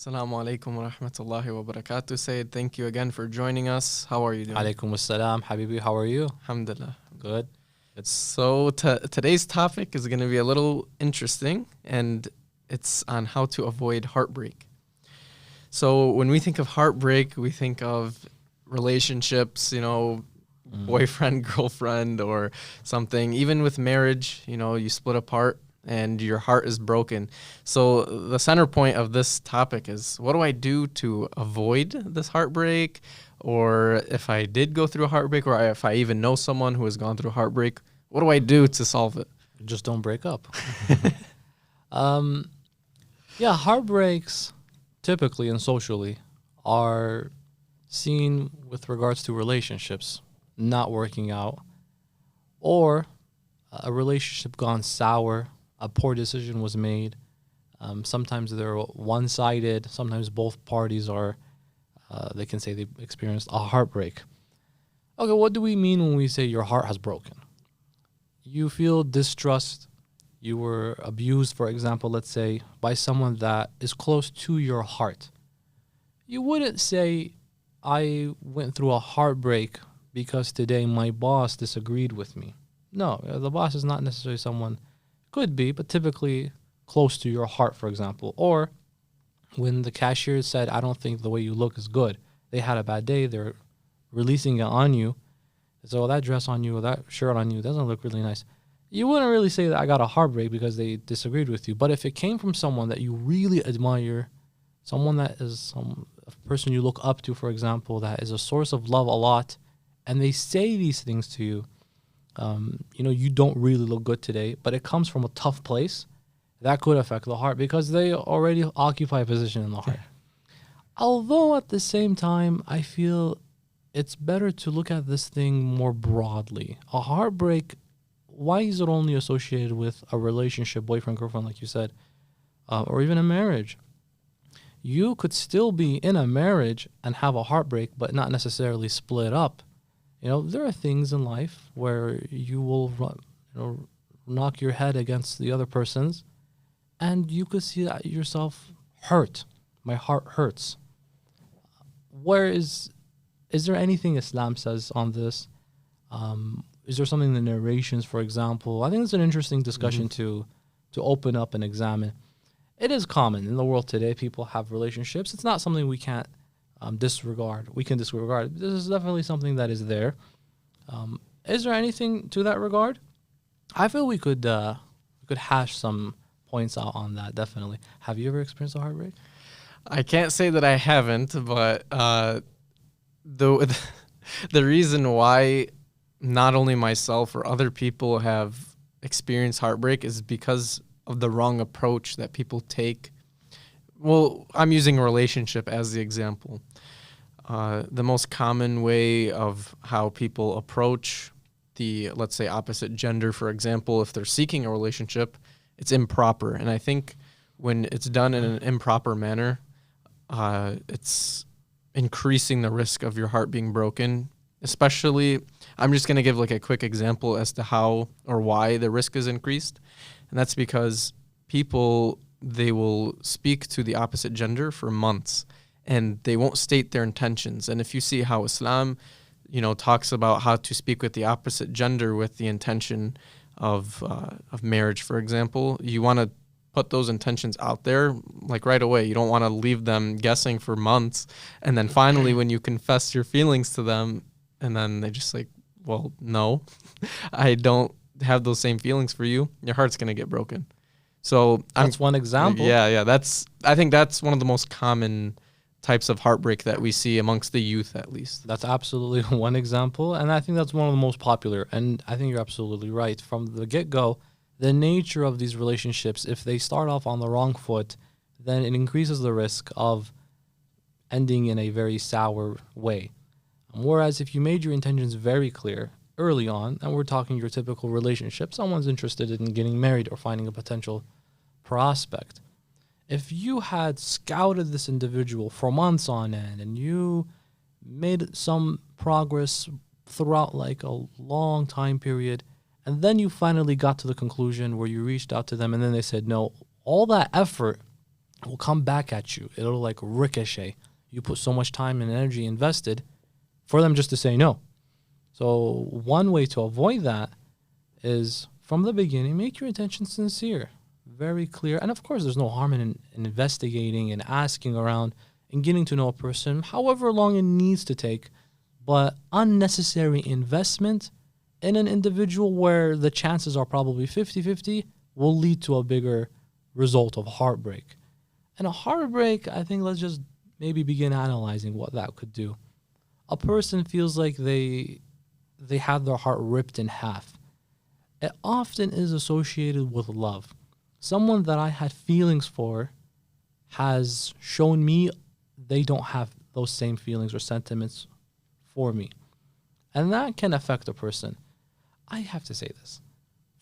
Assalamu alaikum wa rahmatullahi wa barakatuh. Sayyid, thank you again for joining us. How are you doing? Alaikum assalam, Habibi. How are you? Alhamdulillah. Good. So today's topic is going to be a little interesting, and it's on how to avoid heartbreak. So when we think of heartbreak, we think of relationships, boyfriend, girlfriend, or something. Even with marriage, you split apart and your heart is broken. So the center point of this topic is, what do I do to avoid this heartbreak? Or if I did go through a heartbreak, or if I even know someone who has gone through a heartbreak, what do I do to solve it? Just don't break up. Heartbreaks typically and socially are seen with regards to relationships not working out, or a relationship gone sour, a poor decision was made. Sometimes they're one-sided. Sometimes both parties are, they can say they experienced a heartbreak. Okay, what do we mean when we say your heart has broken? You feel distrust. You were abused, for example, let's say, by someone that is close to your heart. You wouldn't say, I went through a heartbreak because today my boss disagreed with me. No, the boss is not necessarily someone, could be, but typically close to your heart, for example. Or when the cashier said, I don't think the way you look is good. They had a bad day. They're releasing it on you. So that dress on you or that shirt on you doesn't look really nice. You wouldn't really say that I got a heartbreak because they disagreed with you. But if it came from someone that you really admire, someone that is a person you look up to, for example, that is a source of love a lot, and they say these things to you, you don't really look good today, but it comes from a tough place, that could affect the heart because they already occupy a position in the heart. Although at the same time, I feel it's better to look at this thing more broadly. A heartbreak, why is it only associated with a relationship, boyfriend, girlfriend, like you said, or even a marriage? You could still be in a marriage and have a heartbreak, but not necessarily split up. There are things in life where you will knock your head against the other person's, and you could see that yourself hurt. My heart hurts. Is there anything Islam says on this? Is there something in the narrations, for example? I think it's an interesting discussion to open up and examine. It is common in the world today. People have relationships. It's not something we can't disregard. We can disregard. This is definitely something that is there. Is there anything to that regard? I feel we could hash some points out on that. Definitely. Have you ever experienced a heartbreak? I can't say that I haven't, but the reason why not only myself or other people have experienced heartbreak is because of the wrong approach that people take. Well, I'm using a relationship as the example. The most common way of how people approach the, let's say, opposite gender, for example, if they're seeking a relationship, it's improper. And I think when it's done in an improper manner, it's increasing the risk of your heart being broken. Especially, I'm just going to give like a quick example as to how or why the risk is increased. And that's because people, they will speak to the opposite gender for months and they won't state their intentions. And if you see how Islam, talks about how to speak with the opposite gender with the intention of marriage, for example, you want to put those intentions out there like right away. You don't want to leave them guessing for months. And then finally, when you confess your feelings to them, and then they just like, well, no, I don't have those same feelings for you. Your heart's going to get broken. So that's one example. Yeah. I think that's one of the most common types of heartbreak that we see amongst the youth, at least. That's absolutely one example. And I think that's one of the most popular. And I think you're absolutely right. From the get-go, the nature of these relationships, if they start off on the wrong foot, then it increases the risk of ending in a very sour way. Whereas if you made your intentions very clear early on, and we're talking your typical relationship, someone's interested in getting married or finding a potential prospect. If you had scouted this individual for months on end and you made some progress throughout like a long time period, and then you finally got to the conclusion where you reached out to them and then they said no, all that effort It will come back at you. It'll like ricochet. You put so much time and energy invested for them just to say no. So one way to avoid that is from the beginning, make your intention sincere, very clear. And of course, there's no harm in investigating and asking around and getting to know a person, however long it needs to take. But unnecessary investment in an individual where the chances are probably 50-50 will lead to a bigger result of heartbreak. And a heartbreak, I think, let's just maybe begin analyzing what that could do. A person feels like they had their heart ripped in half. It often is associated with love. Someone that I had feelings for has shown me they don't have those same feelings or sentiments for me. And that can affect a person. I have to say this.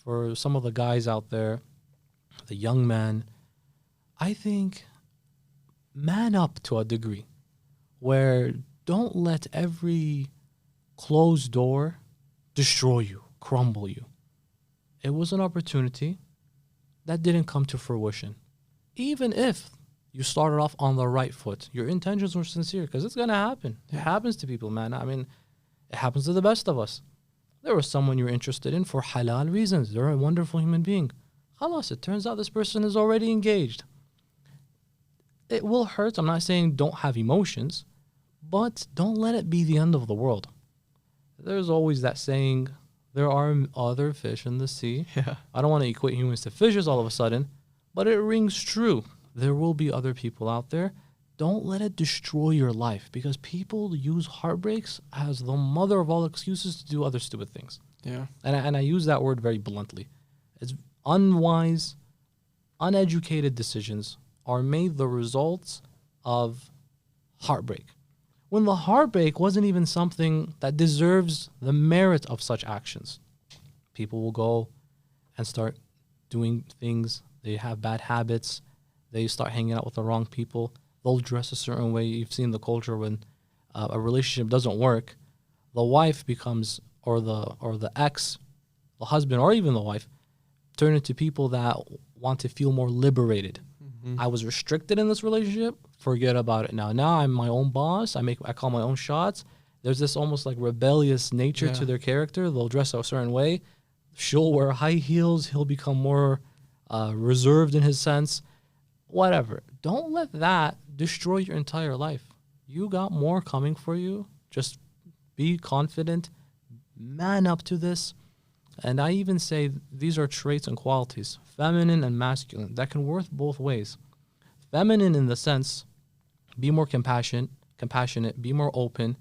For some of the guys out there, the young men, I think man up to a degree where don't let every closed door destroy you, crumble you. It was an opportunity that didn't come to fruition. Even if you started off on the right foot, your intentions were sincere, because it's going to happen. It happens to people, man. I mean, it happens to the best of us. There was someone you're interested in for halal reasons. They're a wonderful human being. Khalas, it turns out this person is already engaged. It will hurt. I'm not saying don't have emotions, but don't let it be the end of the world. There's always that saying, there are other fish in the sea. Yeah. I don't want to equate humans to fishes all of a sudden, but it rings true. There will be other people out there. Don't let it destroy your life, because people use heartbreaks as the mother of all excuses to do other stupid things. Yeah. And I use that word very bluntly. It's unwise, uneducated decisions are made the results of heartbreak, when the heartbreak wasn't even something that deserves the merit of such actions. People will go and start doing things. They have bad habits. They start hanging out with the wrong people. They'll dress a certain way. You've seen the culture when a relationship doesn't work, the wife becomes, or the ex, the husband, or even the wife, turn into people that want to feel more liberated. Mm-hmm. I was restricted in this relationship. Forget about it now. Now I'm my own boss. I call my own shots. There's this almost like rebellious nature to their character. They'll dress a certain way. She'll wear high heels. He'll become more reserved in his sense. Whatever. Don't let that destroy your entire life. You got more coming for you. Just be confident. Man up to this. And I even say these are traits and qualities, feminine and masculine, that can work both ways. Feminine in the sense, be more compassionate, be more open,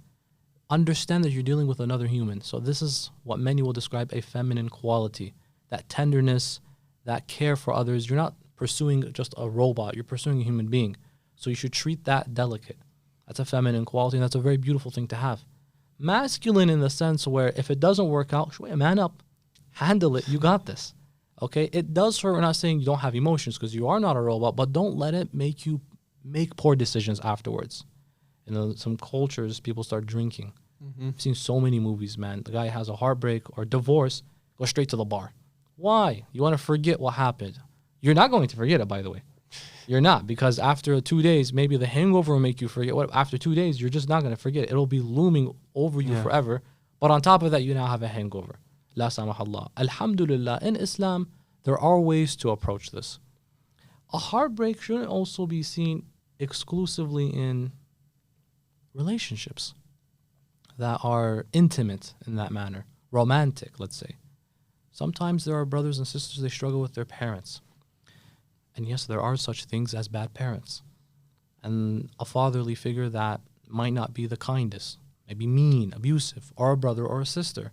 understand that you're dealing with another human. So this is what many will describe a feminine quality, that tenderness, that care for others. You're not pursuing just a robot, you're pursuing a human being. So you should treat that delicate. That's a feminine quality, and that's a very beautiful thing to have. Masculine in the sense where if it doesn't work out, man up, handle it, you got this. Okay, it does hurt. We're not saying you don't have emotions, because you are not a robot, but don't let it make you make poor decisions afterwards. You know, some cultures, people start drinking. Mm-hmm. I've seen so many movies, man. The guy has a heartbreak or divorce, go straight to the bar. Why? You want to forget what happened. You're not going to forget it, by the way. You're not, because after 2 days, maybe the hangover will make you forget. What? After 2 days, you're just not going to forget it. It'll be looming over you forever. But on top of that, you now have a hangover. La samahallah. Alhamdulillah, in Islam, there are ways to approach this. A heartbreak shouldn't also be seen exclusively in relationships that are intimate in that manner, romantic, let's say. Sometimes there are brothers and sisters, they struggle with their parents. And yes, there are such things as bad parents. And a fatherly figure that might not be the kindest, maybe mean, abusive, or a brother or a sister.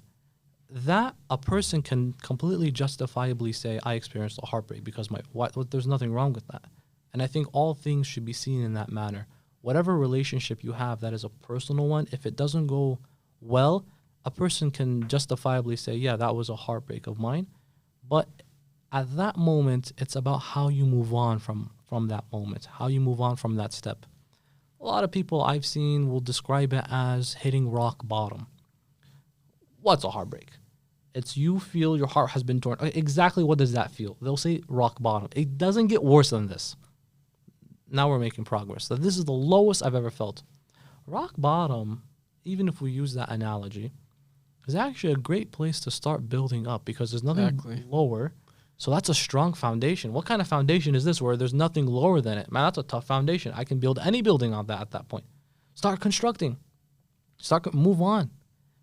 That a person can completely justifiably say, I experienced a heartbreak because there's nothing wrong with that. And I think all things should be seen in that manner. Whatever relationship you have that is a personal one, if it doesn't go well, a person can justifiably say, yeah, that was a heartbreak of mine. But at that moment, it's about how you move on from that moment, how you move on from that step. A lot of people I've seen will describe it as hitting rock bottom. What's a heartbreak? It's you feel your heart has been torn. Exactly what does that feel? They'll say rock bottom. It doesn't get worse than this. now we're making progress. So this is the lowest I've ever felt. Rock bottom, even if we use that analogy, is actually a great place to start building up because there's nothing lower. So that's a strong foundation. What kind of foundation is this where there's nothing lower than it? Man, that's a tough foundation. I can build any building on that at that point. Start constructing. Move on.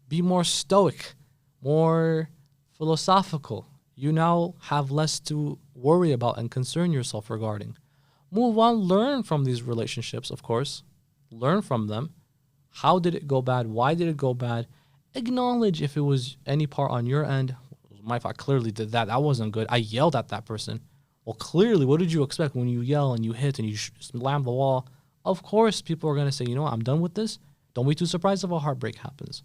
Be more stoic, more philosophical. You now have less to worry about and concern yourself regarding. Move on, learn from these relationships, of course. Learn from them. How did it go bad? Why did it go bad? Acknowledge if it was any part on your end. My fault, I clearly did that. That wasn't good. I yelled at that person. Well, clearly, what did you expect when you yell and you hit and you slam the wall? Of course, people are going to say, you know what, I'm done with this. Don't be too surprised if a heartbreak happens.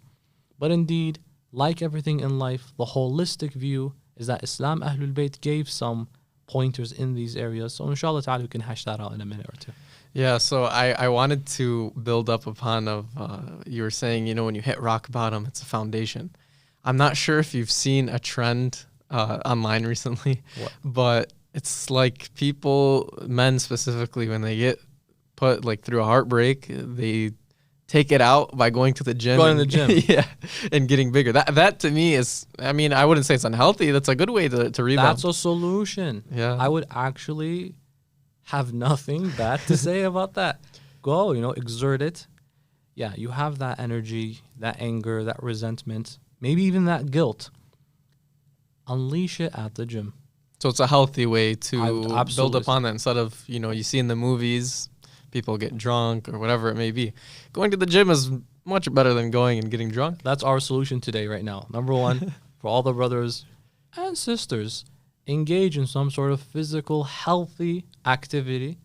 But indeed, like everything in life, the holistic view is that Islam Ahlul Bayt gave some pointers in these areas. So inshallah ta'ala, we can hash that out in a minute or two. Yeah, so I wanted to build up upon you were saying, you know, when you hit rock bottom, it's a foundation. I'm not sure if you've seen a trend online recently, but it's like people, men specifically, when they get put like through a heartbreak, they take it out by going to the gym. Going to the gym. Yeah, and getting bigger. That to me is, I mean, I wouldn't say it's unhealthy. That's a good way to rebound. That's a solution. Yeah. I would actually have nothing bad to say about that. Go, exert it. Yeah, you have that energy, that anger, that resentment, maybe even that guilt. Unleash it at the gym. So it's a healthy way to build Absolutely. upon that instead of, you see in the movies, people get drunk or whatever it may be. Going to the gym is much better than going and getting drunk. That's our solution today right now. Number one, for all the brothers and sisters, engage in some sort of physical, healthy activity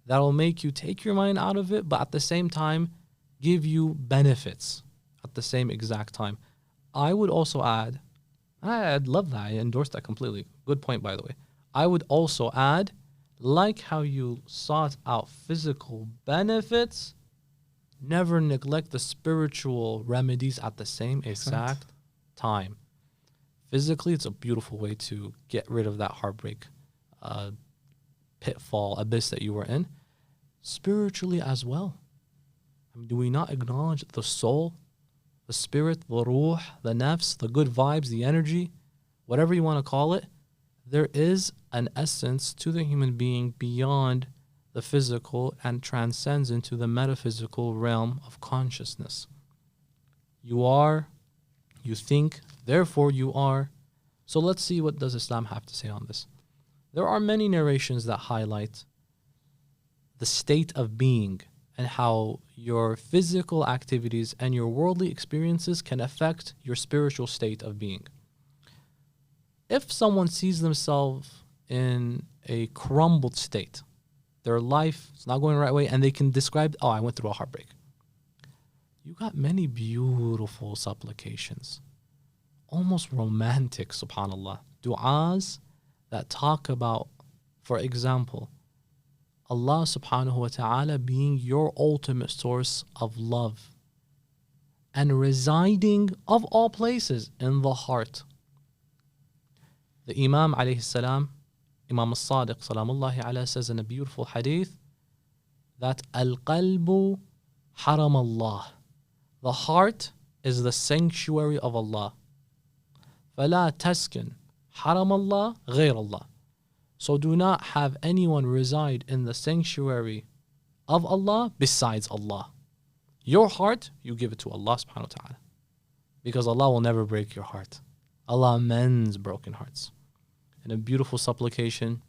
that'll make you take your mind out of it, but at the same time, give you benefits at the same exact time. I would also add, I'd love that. I endorse that completely. Good point, by the way. I would also add, like how you sought out physical benefits, never neglect the spiritual remedies at the same exact time. Physically, it's a beautiful way to get rid of that heartbreak pitfall, abyss that you were in. Spiritually as well. I mean, do we not acknowledge the soul, the spirit, the ruh, the nafs, the good vibes, the energy, whatever you want to call it? There is an essence to the human being beyond the physical and transcends into the metaphysical realm of consciousness. You are, you think, therefore you are. So let's see what does Islam have to say on this. There are many narrations that highlight the state of being and how your physical activities and your worldly experiences can affect your spiritual state of being. If someone sees themselves in a crumbled state, their life is not going the right way, and they can describe, I went through a heartbreak. You got many beautiful supplications, almost romantic, subhanAllah, du'as that talk about, for example, Allah subhanahu wa ta'ala being your ultimate source of love and residing, of all places, in the heart. The Imam alayhi salam, Imam al-Sadiq salamullahi alayhi, says in a beautiful hadith that al-qalbu haram Allah. The heart is the sanctuary of Allah. فَلَا تَسْكِنْ حَرَمَ اللَّهِ غَيْرَ اللَّهِ. So do not have anyone reside in the sanctuary of Allah besides Allah. Your heart, you give it to Allah subhanahu wa ta'ala. Because Allah will never break your heart. Allah mends broken hearts. In a beautiful supplication,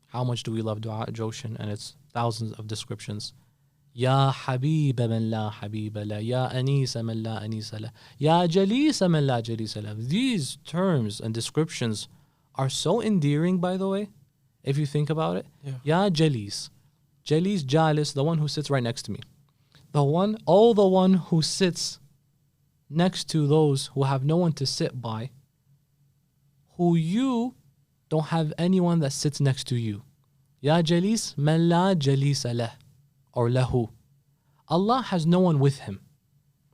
how much do we love dua Joshin, and its thousands of descriptions. Ya Habib man la Habib la, Ya Anisa man la Anisa la, Ya Jalisa man la Jalisa la. These terms and descriptions are so endearing, by the way, if you think about it. Yeah. Ya Jalis. Jalis, Jalis, the one who sits right next to me. The one who sits next to those who have no one to sit by, who you don't have anyone that sits next to you. Ya Jalis man la Jalisa lah, or lahu. Allah has no one with him,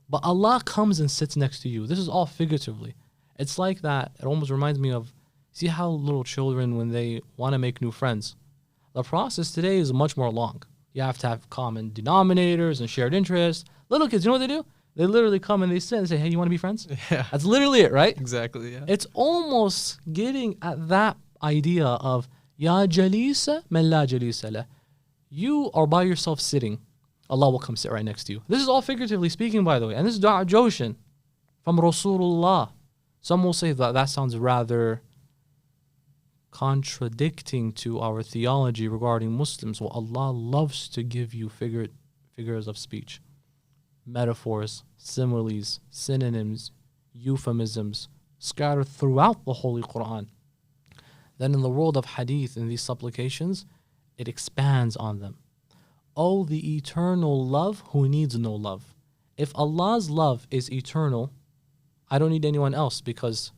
but Allah comes and sits next to you. This is all figuratively. It's like that. It almost reminds me of, see how little children, when they want to make new friends, The process today is much more long. You have to have common denominators and shared interests. Little kids, you know what they do? They literally come and they sit and say, hey, you want to be friends? Yeah. That's literally it, right? Exactly, yeah. It's almost getting at that idea of Ya jalisa man la jalisa la. You are by yourself sitting. Allah will come sit right next to you. This is all figuratively speaking, by the way. And this is du'a joshin from Rasulullah. Some will say that that sounds rather contradicting to our theology regarding Muslims. Well, Allah loves to give you figures of speech, metaphors, similes, synonyms, euphemisms scattered throughout the Holy Quran. Then in the world of hadith, in these supplications, it expands on them. Oh, the eternal love who needs no love. If Allah's love is eternal, I don't need anyone else, because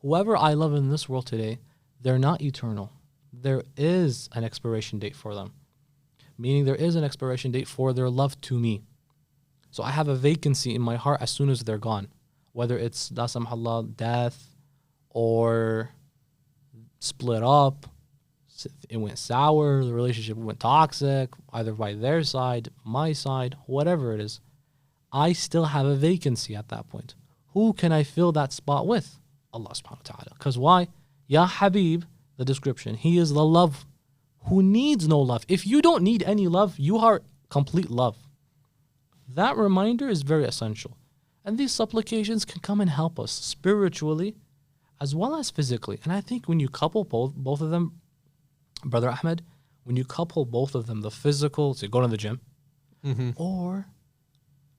whoever I love in this world today, they're not eternal. There is an expiration date for them, meaning there is an expiration date for their love to me. So I have a vacancy in my heart as soon as they're gone, whether it's la samhallah, death, or split up, it went sour, the relationship went toxic, either by their side, my side, whatever it is. I still have a vacancy at that point. Who can I fill that spot with? Allah subhanahu wa ta'ala. Because why? Ya Habib, the description, he is the love who needs no love. If you don't need any love, you are complete love. That reminder is very essential. And these supplications can come and help us spiritually as well as physically. And I think when you couple both of them, Brother Ahmed, when you couple both of them, the physical, so going to the gym, or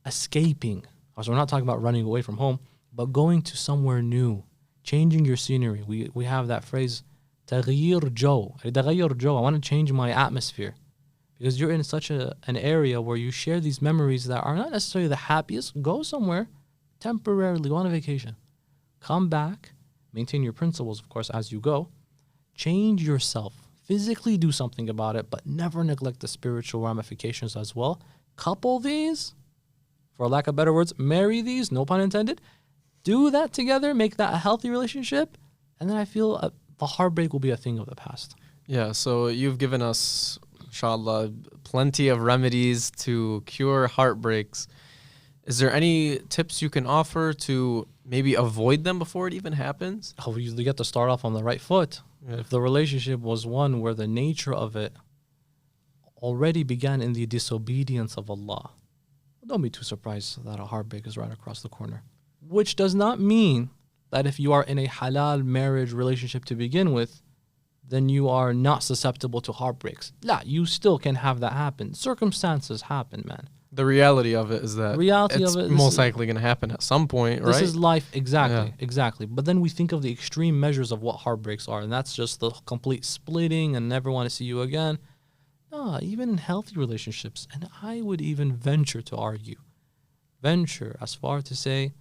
escaping. So we're not talking about running away from home, but going to somewhere new, changing your scenery. We have that phrase, تغيير جو. تغيير جو. I want to change my atmosphere. Because you're in such an area where you share these memories that are not necessarily the happiest. Go somewhere temporarily, go on a vacation. Come back, maintain your principles, of course, as you go. Change yourself. Physically do something about it, but never neglect the spiritual ramifications as well. Couple these, for lack of better words, marry these, no pun intended. Do that together, make that a healthy relationship, and then I feel the heartbreak will be a thing of the past. Yeah, so you've given us, inshallah, plenty of remedies to cure heartbreaks. Is there any tips you can offer to maybe avoid them before it even happens? Oh, you get to start off on the right foot. Yeah. If the relationship was one where the nature of it already began in the disobedience of Allah, don't be too surprised that a heartbreak is right across the corner. Which does not mean that if you are in a halal marriage relationship to begin with, then you are not susceptible to heartbreaks. La, you still can have that happen. Circumstances happen, man. The reality of it is that it's most likely going to happen at some point, right? This is life, exactly, exactly. But then we think of the extreme measures of what heartbreaks are, and that's just the complete splitting and never want to see you again. No, even in healthy relationships, and I would even venture to argue, venture as far to say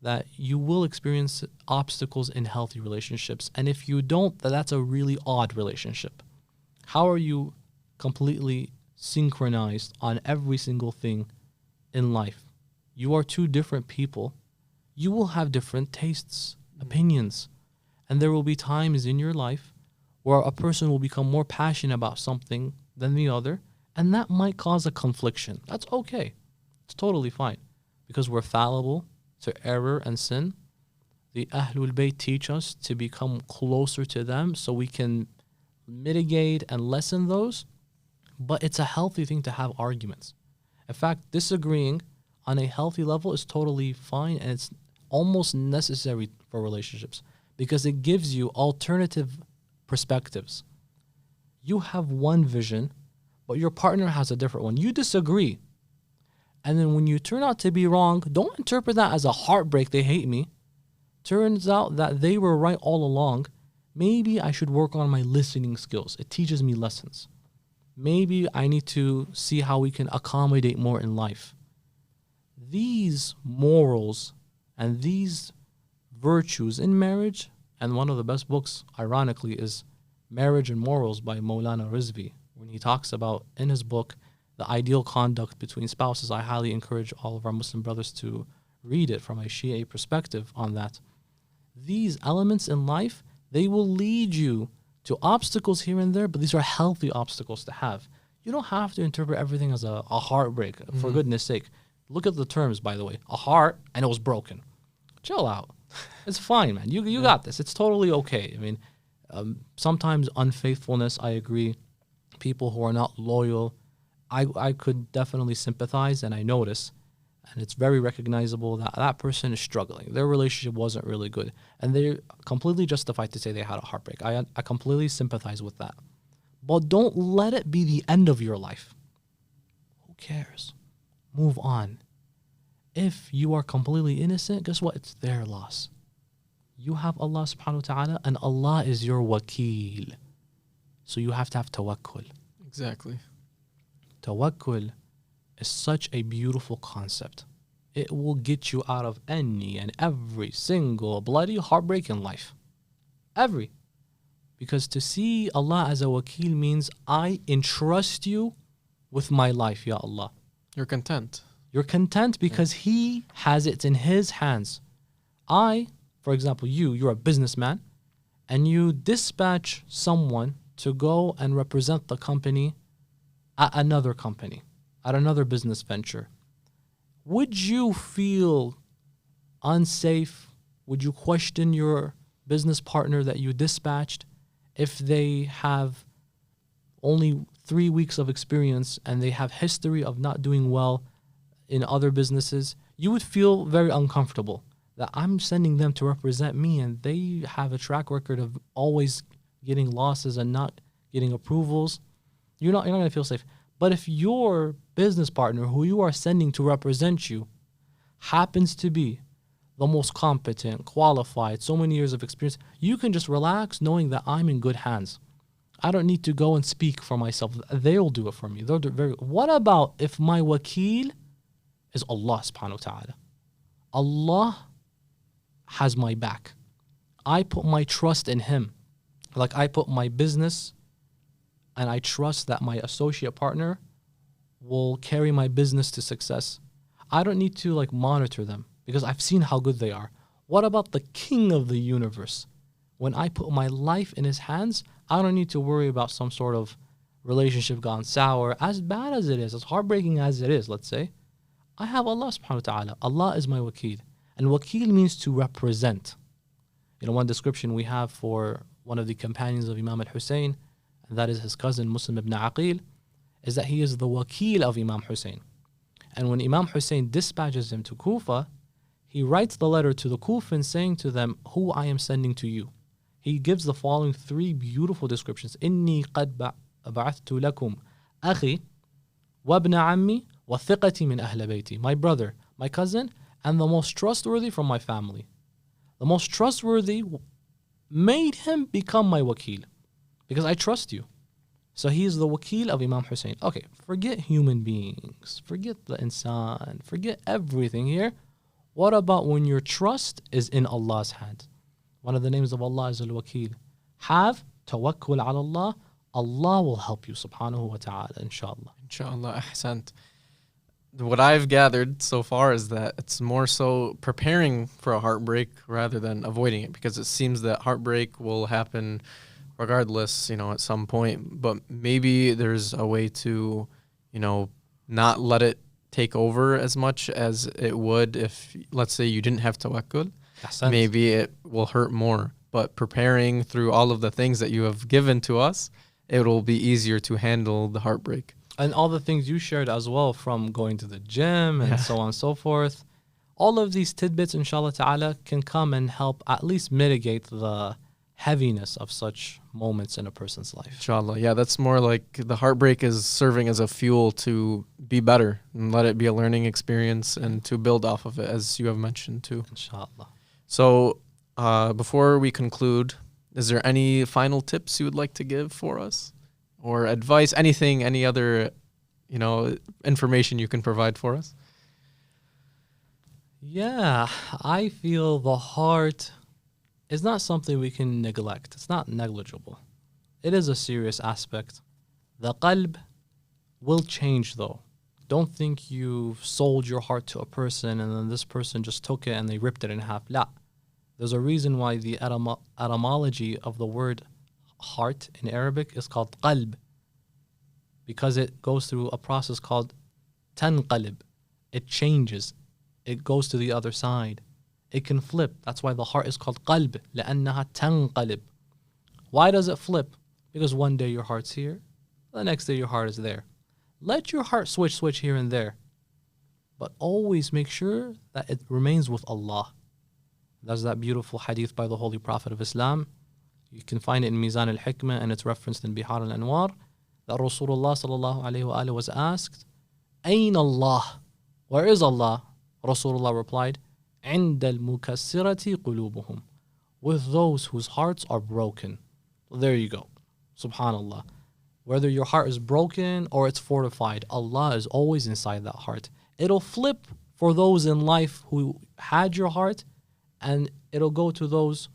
that you will experience obstacles in healthy relationships. And if you don't, that's a really odd relationship. How are you completely synchronized on every single thing in life? You are two different people. You will have different tastes, opinions. And there will be times in your life where a person will become more passionate about something than the other. And that might cause a confliction. That's okay. It's totally fine. Because we're fallible to error and sin. The Ahlul Bayt teach us to become closer to them so we can mitigate and lessen those. But it's a healthy thing to have arguments. In fact, disagreeing on a healthy level is totally fine, and it's almost necessary for relationships because it gives you alternative perspectives. You have one vision, but your partner has a different one. You disagree. And then when you turn out to be wrong, don't interpret that as a heartbreak, they hate me. Turns out that they were right all along. Maybe I should work on my listening skills. It teaches me lessons. Maybe I need to see how we can accommodate more in life. These morals and these virtues in marriage, and one of the best books, ironically, is Marriage and Morals by Maulana Rizvi. When he talks about, in his book, the ideal conduct between spouses, I highly encourage all of our Muslim brothers to read it from a Shia perspective on that. These elements in life, they will lead you to obstacles here and there, but these are healthy obstacles to have. You don't have to interpret everything as a heartbreak, for goodness sake. Look at the terms, by the way. A heart, and it was broken. Chill out. It's fine, man. You got this. It's totally okay. I mean, sometimes unfaithfulness, I agree. People who are not loyal, I could definitely sympathize, and I notice. And it's very recognizable that that person is struggling. Their relationship wasn't really good. And they're completely justified to say they had a heartbreak. I completely sympathize with that. But don't let it be the end of your life. Who cares? Move on. If you are completely innocent, guess what? It's their loss. You have Allah subhanahu wa ta'ala, and Allah is your wakil. So you have to have tawakkul. Exactly. Tawakul is such a beautiful concept. It will get you out of any and every single bloody heartbreak in life. Every. Because to see Allah as a wakil means I entrust you with my life, Ya Allah. You're content. You're content because He has it in His hands. For example, you're a businessman, and you dispatch someone to go and represent the company at another company, at another business venture. Would you feel unsafe? Would you question your business partner that you dispatched if they have only 3 weeks of experience and they have history of not doing well in other businesses? You would feel very uncomfortable that I'm sending them to represent me and they have a track record of always getting losses and not getting approvals. You're not going to feel safe. But if your business partner who you are sending to represent you happens to be the most competent, qualified, so many years of experience, you can just relax knowing that I'm in good hands. I don't need to go and speak for myself. They'll do it for me. They'll do it very. What about if my wakil is Allah subhanahu wa ta'ala? Allah has my back. I put my trust in Him. Like I put my business and I trust that my associate partner will carry my business to success. I don't need to monitor them because I've seen how good they are. What about the King of the universe? When I put my life in His hands, I don't need to worry about some sort of relationship gone sour. As bad as it is, as heartbreaking as it is, let's say, I have Allah subhanahu wa ta'ala. Allah is my wakil. And wakil means to represent. One description we have for one of the companions of Imam Hussein, and that is his cousin Muslim ibn Aqil, is that he is the wakil of Imam Hussein. And when Imam Hussein dispatches him to Kufa, he writes the letter to the Kufans saying to them, who I am sending to you. He gives the following 3 beautiful descriptions. إِنِّي قَدْ بَعَثْتُ لَكُمْ أَخِي وَابْنَ عَمِّي وَثِقَتِي مِنْ أَهْلِ بَيْتِي. My brother, my cousin, and the most trustworthy from my family. The most trustworthy made him become my wakil because I trust you. So he is the wakil of Imam Hussein. Okay, forget human beings, forget the insan, forget everything here. What about when your trust is in Allah's hand? One of the names of Allah is al-wakil. Have Tawakul ala Allah. Allah will help you subhanahu wa ta'ala, inshallah. Inshallah, ahsant. What I've gathered so far is that it's more so preparing for a heartbreak rather than avoiding it, because it seems that heartbreak will happen regardless, at some point. But maybe there's a way to, not let it take over as much as it would if, let's say, you didn't have tawakkul. Maybe it will hurt more. But preparing through all of the things that you have given to us, it will be easier to handle the heartbreak. And all the things you shared as well, from going to the gym and so on and so forth. All of these tidbits, inshallah ta'ala, can come and help at least mitigate the heaviness of such moments in a person's life. Inshallah. Yeah, that's more like the heartbreak is serving as a fuel to be better and let it be a learning experience and to build off of it, as you have mentioned too. Inshallah. So before we conclude, is there any final tips you would like to give for us? Or advice, anything, any other, information you can provide for us? Yeah, I feel the heart is not something we can neglect. It's not negligible. It is a serious aspect. The qalb will change though. Don't think you've sold your heart to a person and then this person just took it and they ripped it in half. La. There's a reason why the etymology of the word heart in Arabic is called qalb, because it goes through a process called tanqalib. It changes. It goes to the other side. It can flip. That's why the heart is called qalb. لأنها تنقلب. Why does it flip? Because one day your heart's here, the next day your heart is there. Let your heart switch here and there, but always make sure that it remains with Allah. That's that beautiful hadith by the Holy Prophet of Islam. You can find it in Mizan al-Hikmah, and it's referenced in Bihar al-Anwar, that Rasulullah sallallahu alayhi wa alihi was asked, Ayn Allah? Where is Allah? Rasulullah replied, عند المكسرة قلوبهم, with those whose hearts are broken. Well, there you go. Subhanallah. Whether your heart is broken or it's fortified, Allah is always inside that heart. It'll flip for those in life who had your heart, and it'll go to those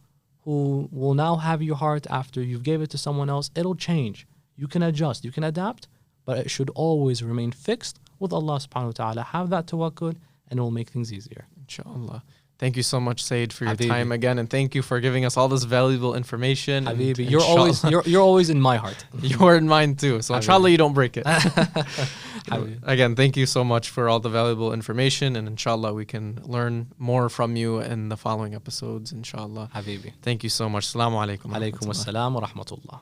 who will now have your heart after you've gave it to someone else. It'll change. You can adjust, you can adapt, but it should always remain fixed with Allah subhanahu wa ta'ala. Have that tawakkul, and it will make things easier. Inshallah. Thank you so much, Sayyid, for your Habibi. time again, and thank you for giving us all this valuable information. Habibi, And you're always in my heart. you're in mine too. So Habibi. inshallah you don't break it. Habibi. Again, thank you so much for all the valuable information, and inshallah we can learn more from you in the following episodes, inshallah. Habibi. Thank you so much. Assalamu alaikum. Alaykum assalam wa rahmatullah.